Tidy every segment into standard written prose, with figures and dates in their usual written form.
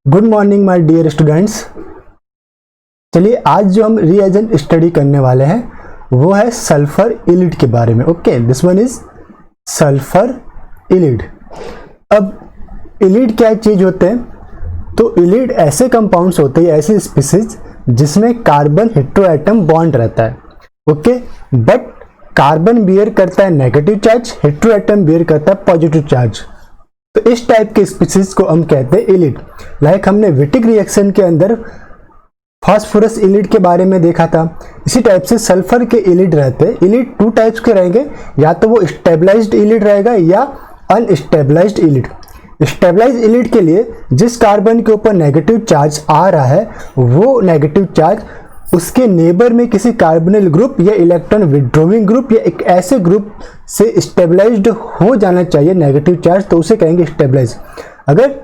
Good morning my dear students. चलिए आज जो हम रिएजेंट स्टडी करने वाले हैं वो है सल्फर इलिड के बारे में। Okay, this one is sulphur ylide. अब इलिड क्या चीज होते हैं? तो इलिड ऐसे कंपाउंड्स होते हैं, ऐसी स्पीसीज जिसमें कार्बन हेटेरोएटम बॉन्ड रहता है। ओके, बट कार्बन बियर करता है नेगेटिव चार्ज, हेटेरोएटम बियर करता है पॉजिटिव चार्ज। तो इस टाइप के स्पीसीज को हम कहते हैं इलिड। लाइक हमने विटिक रिएक्शन के अंदर फास्फोरस इलिड के बारे में देखा था, इसी टाइप से सल्फर के इलिड रहते हैं। इलिड टू टाइप्स के रहेंगे, या तो वो स्टेबलाइज्ड इलिड रहेगा या अनस्टेबलाइज्ड इलिड। स्टेबलाइज्ड इलिड के लिए जिस कार्बन के ऊपर नेगेटिव चार्ज आ रहा है वो नेगेटिव चार्ज उसके नेबर में किसी कार्बोनिल ग्रुप या इलेक्ट्रॉन विड्रॉइंग ग्रुप या एक ऐसे ग्रुप से स्टेबलाइज्ड हो जाना चाहिए नेगेटिव चार्ज, तो उसे कहेंगे स्टेबलाइज। अगर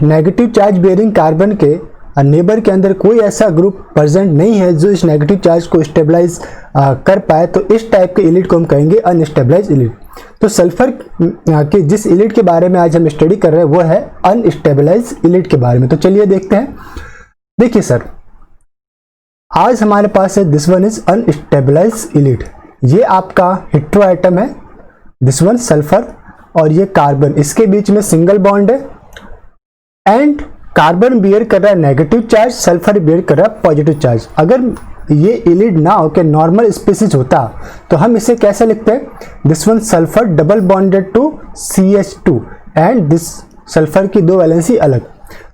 नेगेटिव चार्ज बेयरिंग कार्बन के नेबर के अंदर कोई ऐसा ग्रुप प्रेजेंट नहीं है जो इस नेगेटिव चार्ज को स्टेबलाइज कर पाए, तो इस टाइप के इलिड को हम कहेंगे अनस्टेबलाइज इलिड। तो सल्फर के जिस इलिड के बारे में आज हम स्टडी कर रहे हैं वो है अनस्टेबलाइज इलिड के बारे में। तो चलिए देखते हैं। देखिए सर, आज हमारे पास है दिस वन इज अनस्टेबलाइज इलिड। ये आपका हेटेरोएटम है, दिस वन सल्फर और ये कार्बन, इसके बीच में सिंगल बॉन्ड है एंड कार्बन बियर कर रहा है नेगेटिव चार्ज, सल्फर बियर कर रहा है पॉजिटिव चार्ज। अगर ये इलिड ना होकर नॉर्मल स्पीसीज होता तो हम इसे कैसे लिखते हैं? This one sulphur double bonded to CH2 and this sulphur की दो वैलेंसी अलग,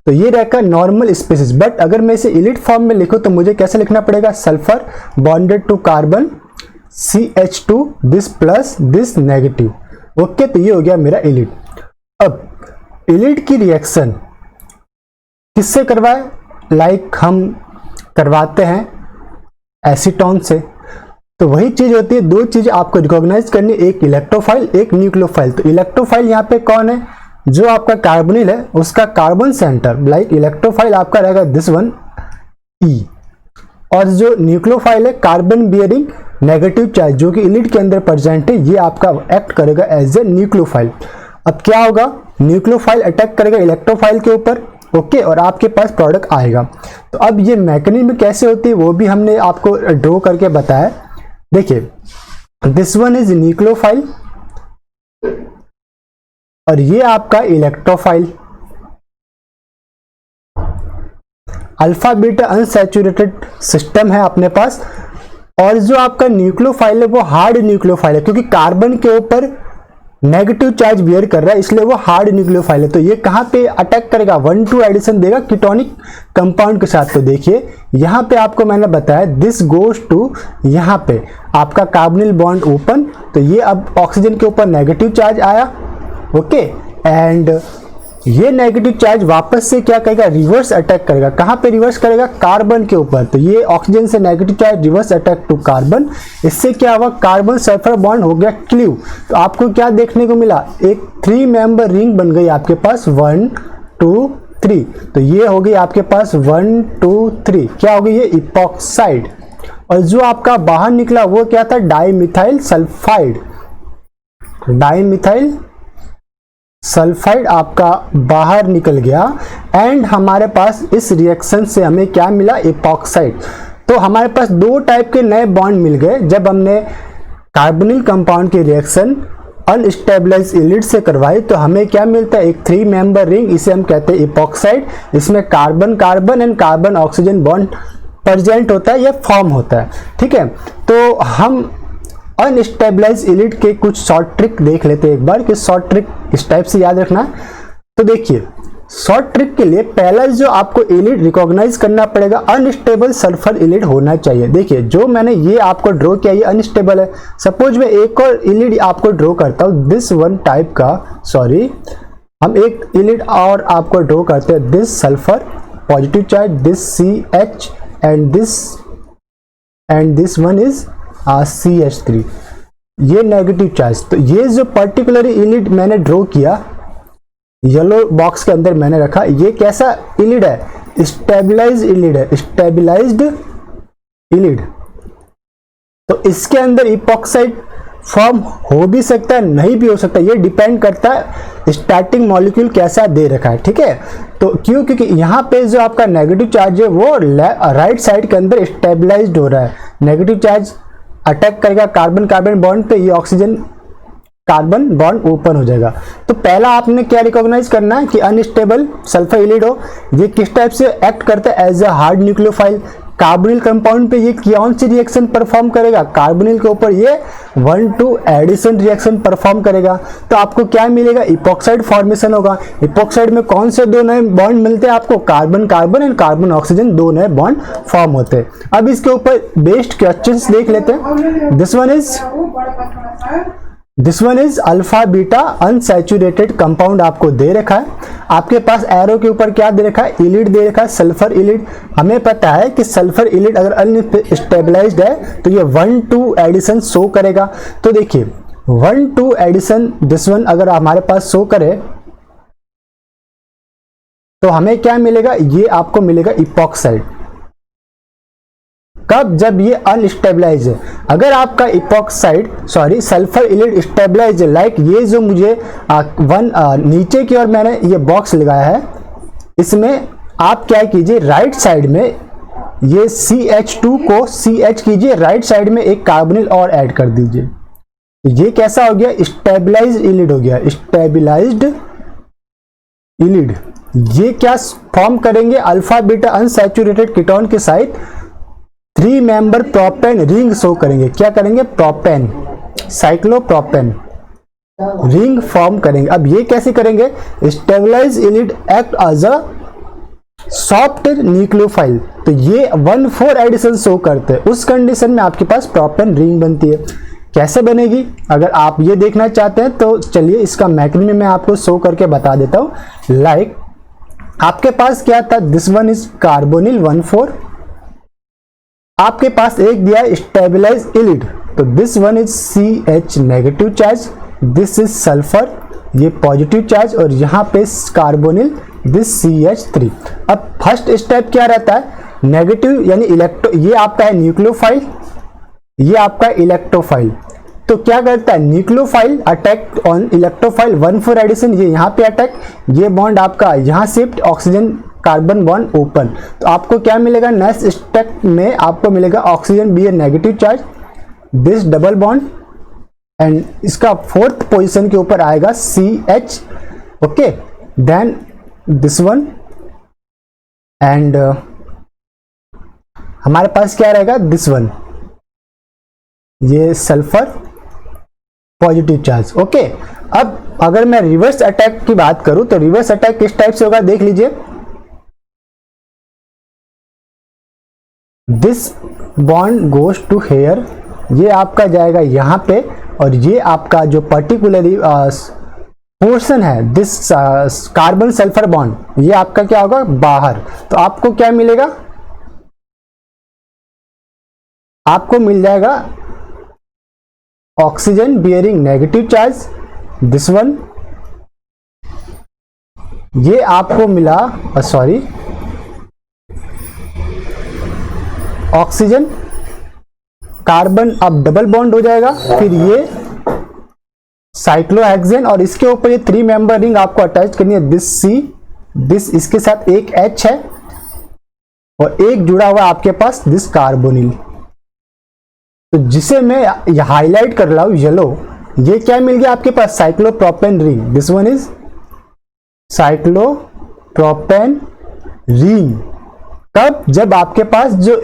तो ये रहेगा नॉर्मल स्पीसीज। बट अगर मैं इसे इलिड फॉर्म में लिखूं तो मुझे कैसे लिखना पड़ेगा? Sulphur bonded to carbon CH2 this plus this negative. Okay, तो ये हो गया मेरा इलिड। अब इलिड की रिएक्शन किससे करवाए? लाइक हम करवाते हैं एसीटोन से। तो वही चीज होती है, दो चीज आपको रिकॉग्नाइज करनी, एक इलेक्ट्रोफाइल एक न्यूक्लियोफाइल। तो इलेक्ट्रोफाइल यहाँ पे कौन है? जो आपका कार्बोनिल है उसका कार्बन सेंटर, लाइक इलेक्ट्रोफाइल आपका रहेगा दिस वन E, और जो न्यूक्लियोफाइल है कार्बन बियरिंग नेगेटिव चार्ज जो कि इलिड के अंदर प्रेजेंट है, ये आपका एक्ट करेगा एज ए न्यूक्लियोफाइल। अब क्या होगा? न्यूक्लियोफाइल अटैक करेगा इलेक्ट्रोफाइल के ऊपर, ओके, और आपके पास प्रोडक्ट आएगा। तो अब ये मैकेनिज्म कैसे होती है वो भी हमने आपको ड्रॉ करके बताया। देखिए, दिस वन इज न्यूक्लियोफाइल और ये आपका electrophile. Alpha beta unsaturated system है अपने पास, और जो आपका न्यूक्लियोफाइल है वो हार्ड न्यूक्लियोफाइल है, क्योंकि कार्बन के ऊपर नेगेटिव चार्ज बियर कर रहा है इसलिए वो हार्ड न्यूक्लियोफाइल है। तो ये कहां पे अटैक करेगा? 1,2 एडिशन देगा कीटोनिक कंपाउंड के साथ। तो देखिए यहां पे आपको मैंने बताया दिस गोज टू, यहां पे आपका कार्बोनिल बॉन्ड ओपन, तो ये अब ऑक्सीजन के ऊपर नेगेटिव चार्ज आया, ओके, एंड ये नेगेटिव चार्ज वापस से क्या करेगा? रिवर्स अटैक करेगा। कहां पे रिवर्स करेगा? कार्बन के ऊपर। तो ये ऑक्सीजन से negative charge reverse attack to carbon, इससे क्या हुआ? कार्बन सल्फर बॉन्ड हो गया क्लीव। तो आपको क्या देखने को मिला? एक 3 मेंबर रिंग बन गई आपके पास, 1 2 3। तो ये हो गई आपके पास 1 2 3, क्या हो गई? ये इपॉक्साइड। और जो आपका बाहर निकला वो क्या था? Dimethyl sulphide. डाईमिथाइल सल्फाइड आपका बाहर निकल गया एंड हमारे पास इस रिएक्शन से हमें क्या मिला? इपॉक्साइड। तो हमारे पास दो टाइप के नए बॉन्ड मिल गए जब हमने कार्बोनिल कंपाउंड की रिएक्शन अनस्टेबलाइज इलिड से करवाई। तो हमें क्या मिलता है? एक 3 मेंबर रिंग, इसे हम कहते हैं इपॉक्साइड। इसमें carbon carbon and carbon oxygen bond present होता है या फॉर्म होता है, ठीक है। तो हम अनस्टेबलाइज इलिड के कुछ शॉर्ट ट्रिक देख लेते हैं एक बार, कि शॉर्ट ट्रिक इस टाइप से याद रखना। तो देखिए, शॉर्ट ट्रिक के लिए पहला जो आपको इलिड रिकॉग्नाइज करना पड़ेगा, अनस्टेबल सल्फर इलिड होना चाहिए। देखिए, जो मैंने ये आपको ड्रॉ किया ये अनस्टेबल है। सपोज मैं एक और इलिड आपको ड्रॉ करता हूं, दिस वन टाइप का, सॉरी, हम एक इलिड और आपको ड्रॉ करते हैं, this sulphur positive charge, this CH and this one is CH3, ये नेगेटिव चार्ज। तो ये जो पर्टिकुलर इलिड मैंने ड्रॉ किया येलो बॉक्स के अंदर मैंने रखा, ये कैसा इलिड है? स्टेबलाइज्ड इलिड है, स्टेबलाइज्ड इलिड। तो इसके अंदर इपॉक्साइड फॉर्म हो भी सकता है, नहीं भी हो सकता, ये डिपेंड करता है स्टार्टिंग मॉलिक्यूल कैसा दे रखा है, ठीक है। तो क्यों? क्योंकि यहाँ पे जो आपका नेगेटिव चार्ज है वो राइट साइड के अंदर स्टेबलाइज्ड हो रहा है। नेगेटिव चार्ज अटैक करेगा कार्बन कार्बन बॉन्ड पे, ये ऑक्सीजन कार्बन बॉन्ड ओपन हो जाएगा। तो पहला आपने क्या रिकॉग्नाइज करना है कि अनस्टेबल सल्फर इलिड हो, ये किस टाइप से एक्ट करता है? As a hard nucleophile. Carbonyl compound पे ये कौन सी रिएक्शन परफॉर्म करेगा? कार्बोनिल के ऊपर ये 1,2 एडिशन रिएक्शन परफॉर्म करेगा। तो आपको क्या मिलेगा? इपॉक्साइड फॉर्मेशन होगा। इपॉक्साइड में कौन से दो नए बॉन्ड मिलते हैं आपको? Carbon carbon and carbon oxygen, दो नए बॉन्ड फॉर्म होते हैं। अब इसके ऊपर बेस्ड क्वेश्चंस देख लेते हैं। This one is alpha beta unsaturated compound आपको दे रखा है। आपके पास एरो के ऊपर क्या दे रखा है? इलिड दे रखा है, सल्फर इलिड। हमें पता है कि सल्फर इलिड अगर अनस्टेबलाइज्ड है तो ये 1,2 एडिशन शो करेगा। तो देखिए 1,2 एडिशन दिस वन अगर हमारे पास शो करे तो हमें क्या मिलेगा? ये आपको मिलेगा इपॉक्साइड। कब? जब ये अनस्टेबलाइज है। अगर आपका सल्फर इलिड स्टेबलाइज है, लाइक ये जो मुझे नीचे की ओर मैंने ये बॉक्स लगाया है, इसमें आप क्या कीजिए, राइट साइड में ये CH2 को CH कीजिए, राइट साइड में एक कार्बोनिल और ऐड कर दीजिए। तो ये कैसा हो गया? स्टेबलाइज्ड इलिड हो गया। स्टेबलाइज्ड इलिड ये क्या फॉर्म करेंगे? अल्फा बीटा अनसैचुरेटेड कीटोन के साथ 3 मेंबर प्रोपेन रिंग शो करेंगे। क्या करेंगे? प्रोपेन, साइक्लोप्रोपेन रिंग फॉर्म करेंगे। अब ये कैसे करेंगे? Stabilise ylide act as a soft nucleophile. तो ये 1,4 एडिशन शो करते हैं। उस कंडीशन में आपके पास प्रोपेन रिंग बनती है। कैसे बनेगी? अगर आप ये देखना चाहते हैं तो चलिए इसका मैकेनिज्म मैं आपको शो करके बता देता हूं। लाइक आपके पास क्या था? This one is carbonyl 1,4। आपके पास एक दिया है स्टेबलाइज इलिड, तो this one is CH negative charge, this is sulphur ये पॉजिटिव चार्ज, और यहाँ पे कार्बोनिल दिस CH3। अब फर्स्ट स्टेप क्या रहता है? नेगेटिव यानी ये आपका है न्यूक्लियोफाइल, ये आपका इलेक्ट्रोफाइल। तो क्या करता है? Nucleophile attack on electrophile 1,4 addition, ये यहाँ पे अटैक, ये बॉन्ड आपका यहाँ shift, oxygen carbon bond open. तो आपको क्या मिलेगा? नेक्स्ट स्टेप में आपको मिलेगा oxygen be a negative charge, this double bond, and इसका 4th पोजीशन के ऊपर आएगा CH। Okay, then this one, and हमारे पास क्या रहेगा? दिस वन, ये सल्फर पॉजिटिव चार्ज। ओके, अब अगर मैं रिवर्स अटैक की बात करूं तो रिवर्स अटैक किस टाइप से होगा देख लीजिए। This bond goes to here, ये आपका जाएगा यहाँ पे, और ये आपका जो पर्टिकुलरली पोर्शन है दिस कार्बन सल्फर बॉन्ड, ये आपका क्या होगा? बाहर। तो आपको क्या मिलेगा? आपको मिल जाएगा oxygen bearing negative charge, this one, ये आपको मिला ऑक्सीजन कार्बन अब डबल बॉन्ड हो जाएगा, फिर ये साइक्लोहेक्सेन, और इसके ऊपर ये 3 मेंबर रिंग आपको अटैच करनी है, दिस C, दिस इसके साथ एक H है और एक जुड़ा हुआ आपके पास दिस कार्बोनिल। तो जिसे मैं हाईलाइट कर रहा हूं येलो, ये क्या मिल गया आपके पास? Cyclopropane ring, this one is cyclopropane ring. कब? जब आपके पास जो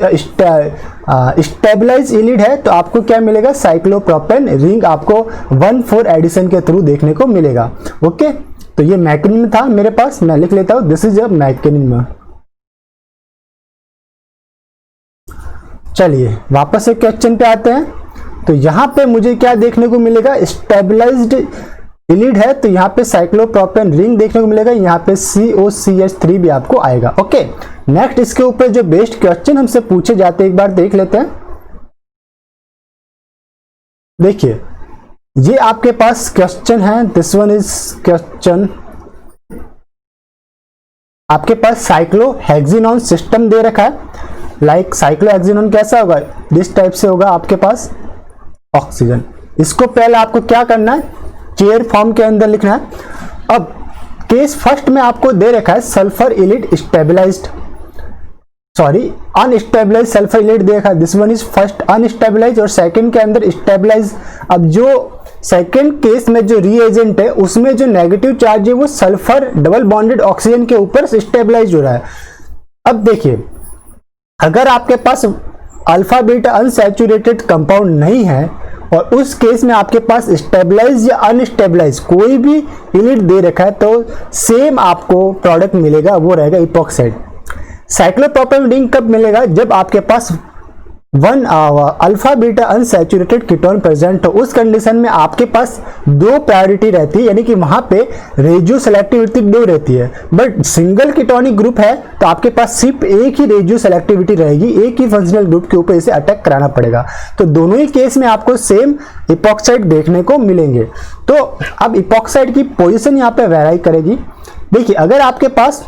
स्टेबलाइज इलिड है तो आपको क्या मिलेगा? साइक्लोप्रोपेन रिंग आपको 1,4 एडिशन के थ्रू देखने को मिलेगा। ओके, तो ये मैकेनिज्म था मेरे पास, मैं लिख लेता हूं, दिस इज अ मैकेनिज्म। चलिए वापस से क्वेश्चन पे आते हैं। तो यहाँ पे मुझे क्या देखने को मिलेगा? स्टेबलाइज्ड इलिड है तो यहाँ पे साइक्लोप्रोपेन रिंग देखने को मिलेगा, यहाँ पे COCH3 भी आपको आएगा। ओके, नेक्स्ट इसके ऊपर जो बेस्ड क्वेश्चन हमसे पूछे जाते हैं एक बार देख लेते हैं। देखिए ये आपके पास क्वेश्चन है, दिस वन इज क्वेश्चन, आपके पास साइक्लोहेक्सिनोन सिस्टम दे रखा है। लाइक साइक्लोहेक्सिनोन कैसा होगा? दिस टाइप से होगा आपके पास ऑक्सीजन। इसको पहले आपको क्या करना है? चेयर फॉर्म के अंदर लिखना है। अब केस फर्स्ट में आपको दे रखा है sulphur ylide stabilised, sorry unstabilise sulphur ylide दे रखा है, this one is first unstabilise और सेकंड के अंदर स्टेबलाइज। अब जो सेकंड केस में जो रिएजेंट है उसमें जो नेगेटिव चार्ज है वो सल्फर डबल बॉन्डेड ऑक्सीजन के ऊपर स्टेबलाइज हो रहा है। अब देखिए अगर आपके पास अल्फा बीटा अनसैचुरेटेड कंपाउंड नहीं है और उस केस में आपके पास स्टेबलाइज या अनस्टेबलाइज कोई भी इलिट दे रखा है तो सेम आपको प्रोडक्ट मिलेगा, वो रहेगा इपॉक्साइड। साइक्लोप्रोपेन रिंग कब मिलेगा? जब आपके पास one alpha beta unsaturated ketone present हो, उस कंडीशन में आपके पास दो प्रायोरिटी रहती है, यानी कि वहां पे रेडियो सेलेक्टिविटी दो रहती है। बट सिंगल कीटोनिक ग्रुप है तो आपके पास सिर्फ एक ही रेडियो सेलेक्टिविटी रहेगी, एक ही फंक्शनल ग्रुप के ऊपर इसे अटैक कराना पड़ेगा। तो दोनों ही केस में आपको सेम इपॉक्साइड देखने को मिलेंगे। तो अब इपॉक्साइड की पोजिशन यहाँ पे वेराई करेगी। देखिए अगर आपके पास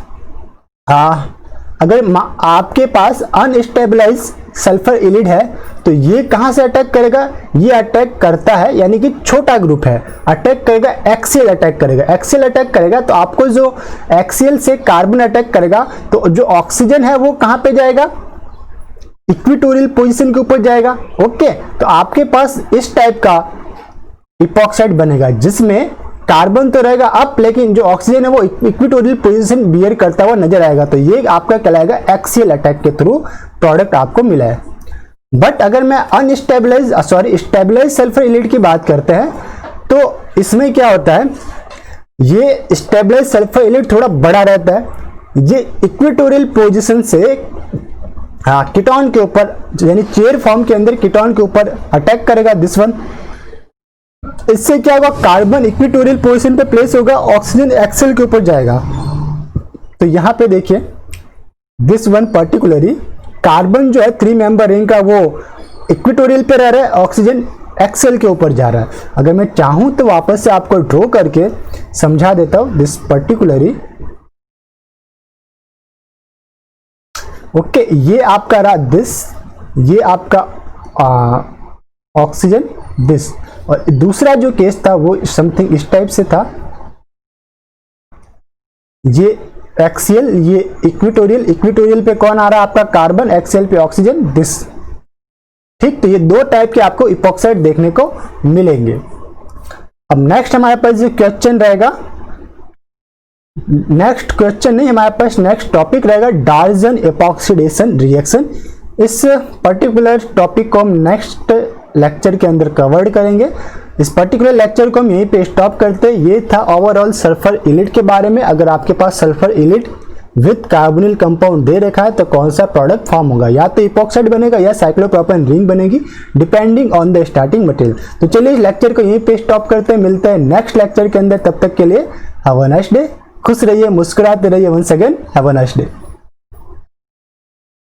आपके पास अनस्टेबलाइज सल्फर इलिड है तो ये कहां से अटैक करेगा? ये अटैक करता है, यानी कि छोटा ग्रुप है, अटैक करेगा एक्सियल अटैक करेगा। एक्सियल अटैक करेगा तो आपको जो एक्सियल से कार्बन अटैक करेगा तो जो ऑक्सीजन है वो कहां पे जाएगा? इक्वेटोरियल पोजीशन के ऊपर जाएगा। ओके, तो आपके पास इस टाइप का इपॉक्साइड बनेगा जिसमें कार्बन तो रहेगा अप, लेकिन जो ऑक्सीजन है वो इक्वेटोरियल पोजीशन बियर करता हुआ नजर आएगा। तो ये आपका कहलाएगा एक्सियल अटैक के थ्रू प्रोडक्ट आपको मिला है। बट अगर मैं स्टेबलाइज सल्फर इलिड की बात करते हैं तो इसमें क्या होता है, ये स्टेबलाइज सल्फर इलिड थोड़ा बड़ा रहता है। ये इक्वेटोरियल पोजीशन से कीटोन के ऊपर, यानी चेयर फॉर्म के अंदर कीटोन के ऊपर अटैक करेगा, दिस वन। इससे क्या होगा? कार्बन इक्वेटोरियल पोजीशन पे प्लेस होगा, ऑक्सीजन एक्सेल के ऊपर जाएगा। तो यहां पे देखिए दिस वन पर्टिकुलरली कार्बन जो है 3 मेंबर रिंग का वो इक्वेटोरियल पे रह रहा है, ऑक्सीजन एक्सेल के ऊपर जा रहा है। अगर मैं चाहूं तो वापस से आपको ड्रॉ करके समझा देता हूं दिस पर्टिकुलरली। ओके, ये आपका रहा दिस, ये आपका ऑक्सीजन दिस, और दूसरा जो केस था वो समथिंग इस टाइप से था, ये एक्सियल, ये इक्वेटोरियल पे कौन आ रहा है? आपका कार्बन, एक्सियल पे ऑक्सीजन, दिस। ठीक, तो ये दो टाइप के आपको इपॉक्साइड देखने को मिलेंगे। अब नेक्स्ट हमारे पास जो क्वेश्चन रहेगा, नेक्स्ट क्वेश्चन नहीं, हमारे पास नेक्स्ट टॉपिक रहेगा डाल्टन इपॉक्सीडेशन रिएक्शन। इस पर्टिकुलर टॉपिक को हम नेक्स्ट लेक्चर के अंदर कवर्ड करेंगे। इस पर्टिकुलर लेक्चर को हम यहीं पे स्टॉप करते हैं। ये था ओवरऑल सल्फर इलिट के बारे में। अगर आपके पास sulphur ylide with carbonyl compound दे रखा है तो कौन सा प्रोडक्ट फॉर्म होगा, या तो इपॉक्साइड बनेगा या साइक्लोप्रोपेन रिंग बनेगी, depending on the starting material. तो चलिए इस लेक्चर को यहीं पे स्टॉप करते हैं, मिलते हैं नेक्स्ट लेक्चर के अंदर। तब तक के लिए हैव अ नाइस डे, खुश रहिए, मुस्कुराते रहिए। Once again have a nice day.